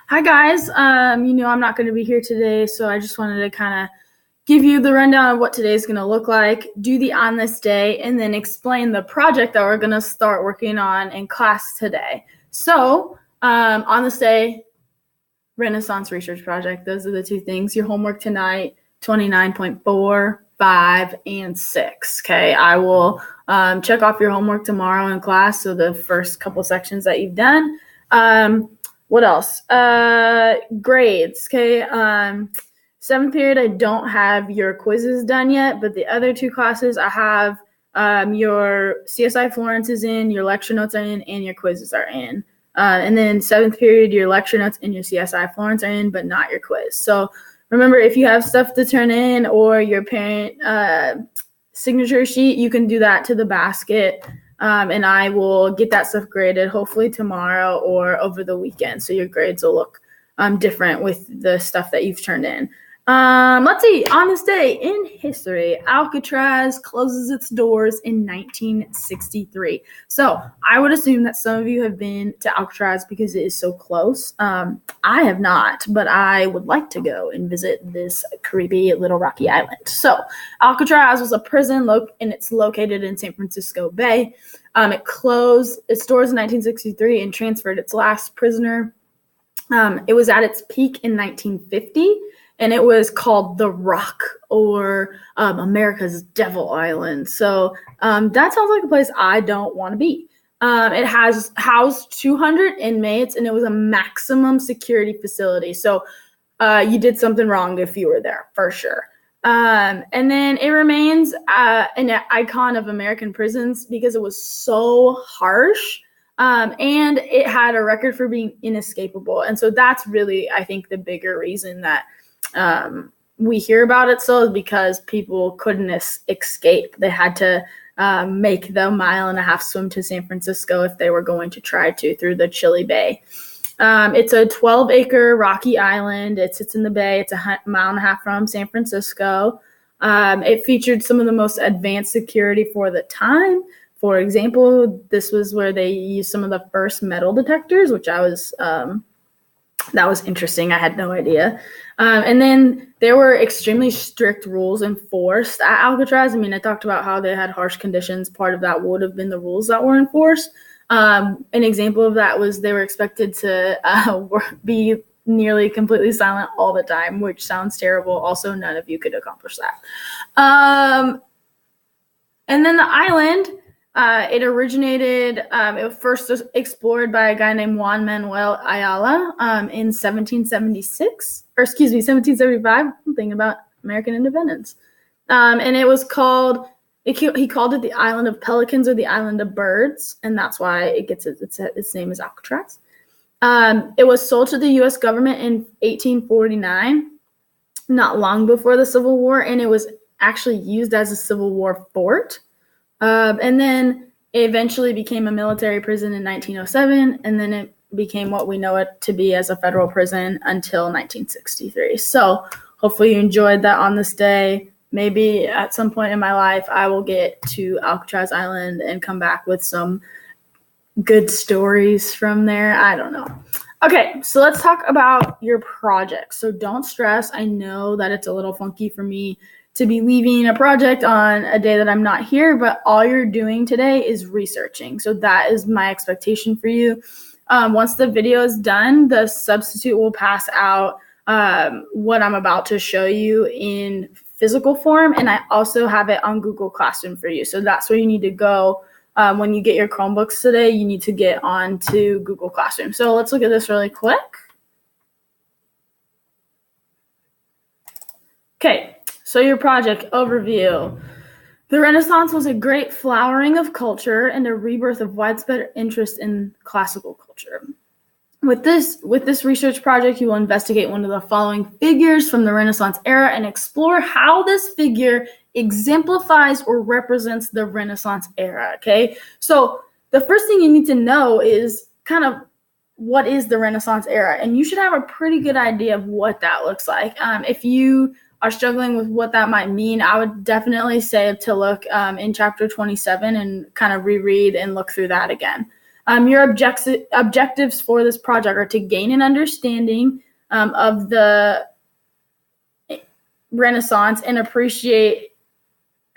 Hi guys. I'm not going to be here today, so I just wanted to kind of give you the rundown of what today is going to look like, do the on this day, and then explain the project that we're going to start working on in class today. So, on this day, Renaissance Research Project, those are the two things. Your homework tonight, 29.4, 5, and 6. Okay, I will check off your homework tomorrow in class, so the first couple sections that you've done. What else? Grades. Okay. Seventh period, I don't have your quizzes done yet, but the other two classes I have your CSI Florence is in, your lecture notes are in, and your quizzes are in. And then seventh period, your lecture notes and your CSI Florence are in, but not your quiz. So remember, if you have stuff to turn in or your parent signature sheet, you can do that to the basket. And I will get that stuff graded hopefully tomorrow or over the weekend. So your grades will look different with the stuff that you've turned in. Let's see. On this day in history, Alcatraz closes its doors in 1963. So I would assume that some of you have been to Alcatraz because it is so close. I have not, but I would like to go and visit this creepy little rocky island. So Alcatraz was a prison and it's located in San Francisco Bay. It closed its doors in 1963 and transferred its last prisoner. It was at its peak in 1950. And it was called The Rock, or America's Devil Island. So that sounds like a place I don't want to be. It has housed 200 inmates, and it was a maximum security facility. So you did something wrong if you were there, for sure. And then it remains an icon of American prisons because it was so harsh. And it had a record for being inescapable. And so that's really, I think, the bigger reason that we hear about it still is because people couldn't escape. They had to make the 1.5 mile swim to San Francisco if they were going to try to through the chilly bay. It's a 12-acre rocky island. It sits in the bay. It's 1.5 miles from San Francisco. It featured some of the most advanced security for the time. For example, this was where they used some of the first metal detectors, which that was interesting. I had no idea. And then there were extremely strict rules enforced at Alcatraz. I mean, I talked about how they had harsh conditions. Part of that would have been the rules that were enforced. An example of that was they were expected to be nearly completely silent all the time, which sounds terrible. Also, none of you could accomplish that. And then the island, it originated, it was first explored by a guy named Juan Manuel Ayala in 1775. I'm thinking about American independence. And it was called, he called it the Island of Pelicans or the Island of Birds, and that's why it gets its name is Alcatraz. It was sold to the U.S. government in 1849, not long before the Civil War, and it was actually used as a Civil War fort. And then it eventually became a military prison in 1907, and then it became what we know it to be as a federal prison until 1963. So hopefully you enjoyed that on this day. Maybe at some point in my life, I will get to Alcatraz Island and come back with some good stories from there. I don't know. Okay, so let's talk about your project. So don't stress. I know that it's a little funky for me to be leaving a project on a day that I'm not here, but all you're doing today is researching. So that is my expectation for you. Once the video is done, the substitute will pass out what I'm about to show you in physical form, and I also have it on Google Classroom for you. So that's where you need to go. When you get your Chromebooks today, you need to get onto Google Classroom. So let's look at this really quick. Okay. So your project overview. The Renaissance was a great flowering of culture and a rebirth of widespread interest in classical culture. With this research project, you will investigate one of the following figures from the Renaissance era and explore how this figure exemplifies or represents the Renaissance era, okay? So the first thing you need to know is kind of what is the Renaissance era, and you should have a pretty good idea of what that looks like. If you are struggling with what that might mean, I would definitely say to look in chapter 27 and kind of reread and look through that again. Your objectives for this project are to gain an understanding of the Renaissance and appreciate.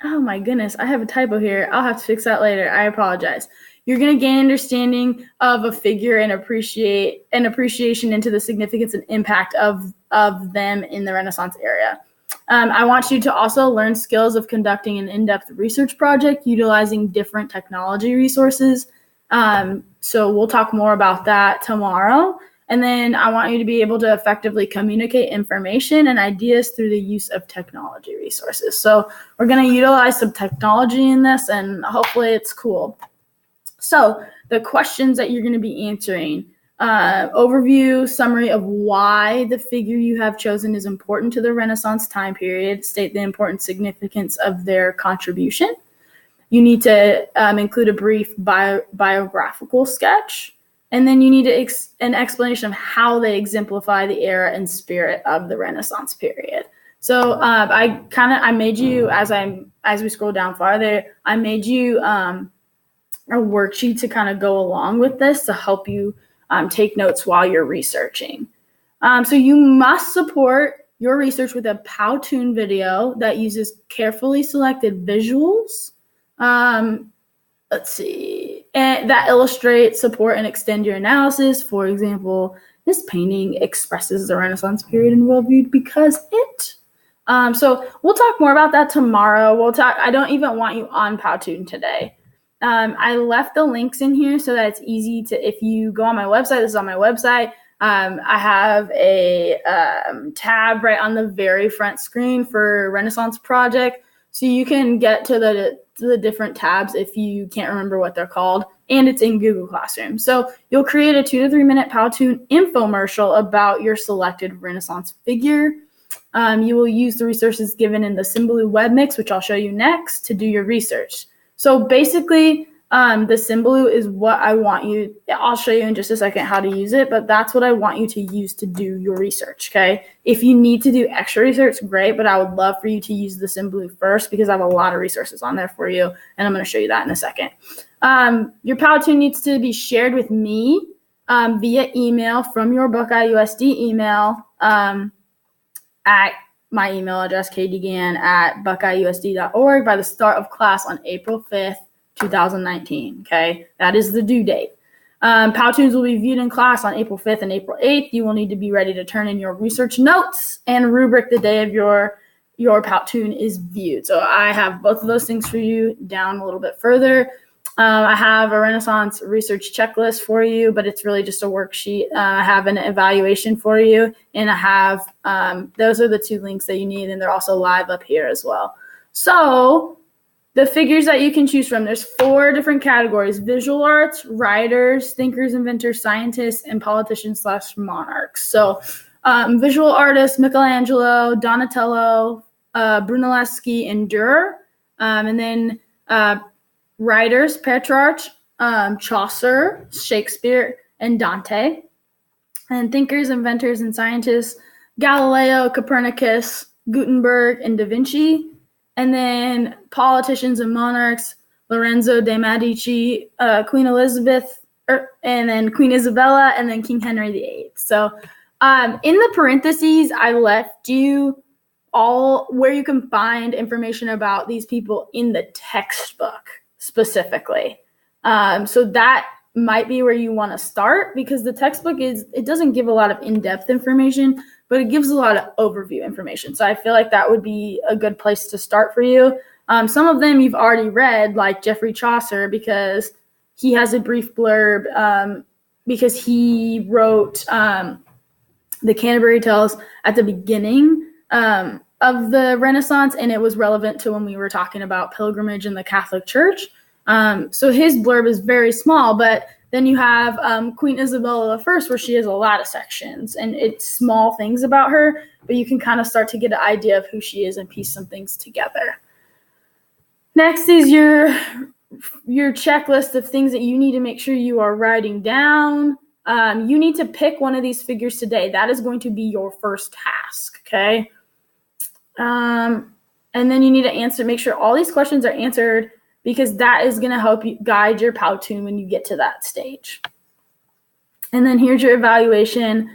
Oh my goodness, I have a typo here. I'll have to fix that later. I apologize. You're going to gain understanding of a figure and appreciation into the significance and impact of them in the Renaissance era. I want you to also learn skills of conducting an in-depth research project utilizing different technology resources. So we'll talk more about that tomorrow. And then I want you to be able to effectively communicate information and ideas through the use of technology resources. So we're going to utilize some technology in this, and hopefully it's cool. So the questions that you're going to be answering, overview, summary of why the figure you have chosen is important to the Renaissance time period, state the important significance of their contribution. You need to include a brief biographical sketch, and then you need an explanation of how they exemplify the era and spirit of the Renaissance period. So I made you, as we scroll down farther, I made you a worksheet to kind of go along with this to help you take notes while you're researching. So you must support your research with a Powtoon video that uses carefully selected visuals. Let's see, and that illustrate, support, and extend your analysis. For example, this painting expresses the Renaissance period in worldview because it. So we'll talk more about that tomorrow. I don't even want you on Powtoon today. I left the links in here so that it's easy to, if you go on my website, this is on my website. I have a tab right on the very front screen for Renaissance Project. So you can get to the different tabs if you can't remember what they're called. And it's in Google Classroom. So you'll create a 2 to 3 minute Powtoon infomercial about your selected Renaissance figure. You will use the resources given in the Symbaloo web mix, which I'll show you next, to do your research. So basically, the Symbaloo is what I want you, I'll show you in just a second how to use it, but that's what I want you to use to do your research, okay? If you need to do extra research, great, but I would love for you to use the Symbaloo first because I have a lot of resources on there for you, and I'm going to show you that in a second. Your Powtoon needs to be shared with me via email from your Buckeye USD email at my email address, kdegan@buckeyeusd.org by the start of class on April 5th, 2019, okay? That is the due date. Powtoons will be viewed in class on April 5th and April 8th. You will need to be ready to turn in your research notes and rubric the day of your Powtoon is viewed. So I have both of those things for you down a little bit further. I have a Renaissance research checklist for you, but it's really just a worksheet. I have an evaluation for you, and I have those are the 2 links that you need, and they're also live up here as well. So the figures that you can choose from, there's 4 different categories: visual arts, writers, thinkers, inventors, scientists, and politicians/monarchs. So visual artists, Michelangelo, Donatello, Brunelleschi, and Dürer. And then writers, Petrarch, Chaucer, Shakespeare, and Dante. And thinkers, inventors, and scientists, Galileo, Copernicus, Gutenberg, and Da Vinci. And then politicians and monarchs, Lorenzo de' Medici, Queen Elizabeth, and then Queen Isabella, and then King Henry VIII. So in the parentheses, I left you all where you can find information about these people in the textbook specifically. So that might be where you want to start, because the textbook it doesn't give a lot of in-depth information, but it gives a lot of overview information. So I feel like that would be a good place to start for you. Some of them you've already read, like Geoffrey Chaucer, because he has a brief blurb because he wrote the Canterbury Tales at the beginning of the Renaissance, and it was relevant to when we were talking about pilgrimage in the Catholic Church. So his blurb is very small, but then you have Queen Isabella I, where she has a lot of sections, and it's small things about her, but you can kind of start to get an idea of who she is and piece some things together. Next is your checklist of things that you need to make sure you are writing down. You need to pick one of these figures today. That is going to be your first task, okay? And then you need to make sure all these questions are answered because that is going to help you guide your POW tune when you get to that stage. And then here's your evaluation.